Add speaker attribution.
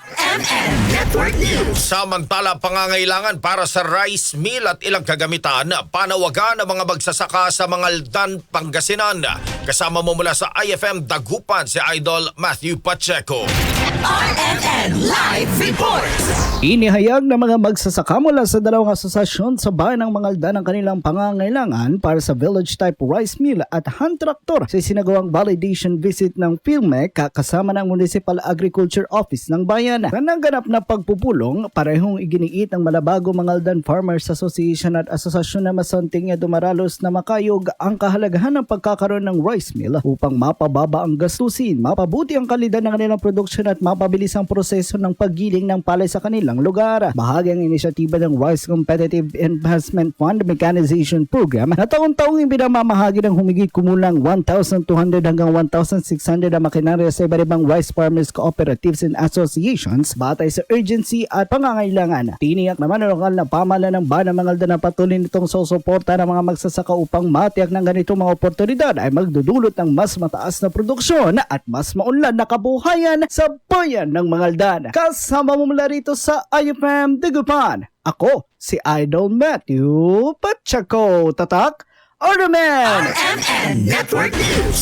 Speaker 1: RMN Network News.
Speaker 2: Samantala, pangangailangan para sa rice mill at ilang kagamitan, panawagan ng mga magsasaka sa Mangaldan, Pangasinan. Kasama mo mula sa IFM Dagupan si Idol Matthew Pacheco.
Speaker 1: RMN Live Report.
Speaker 3: Inihayag ng mga magsasaka mula sa dalawang asosasyon sa bayan ng Mangaldan ang kanilang pangangailangan para sa village-type rice mill at hand tractor sa sinagawang validation visit ng PhilMec kasama ng Municipal Agriculture Office ng bayan. Nanganganap na pagpupulong, parehong iginiit ng Malabago Mangaldan Farmers Association at Asosasyon na Masanting Dumaralos na makayog ang kahalagahan ng pagkakaroon ng rice mill upang mapababa ang gastusin, mapabuti ang kalidad ng kanilang produksyon at mapabilis ang proseso ng paggiling ng palay sa kanilang lugar. Bahagi ang inisyatiba ng Rice Competitive Investment Fund Mechanization Program na taon-taong ibinamamahagi ng humigit kumulang 1,200 hanggang 1,600 na makinarya sa iba't ibang rice farmers cooperatives and associations batay sa urgency at pangangailangan. Tiniyak naman ng lokal na pamahalaan ng bayan ng Mangaldan na patuloy nitong susuporta ng mga magsasaka upang matiyak ng ganitong mga oportunidad ay magdudulot ng mas mataas na produksyon at mas maunlad na kabuhayan sa bayan ng Mangaldan. Kasama mo mula rito sa IFM Dagupan. Ako si Idol Matthew Pacheco. Tatak, RMN
Speaker 1: RMN Network News.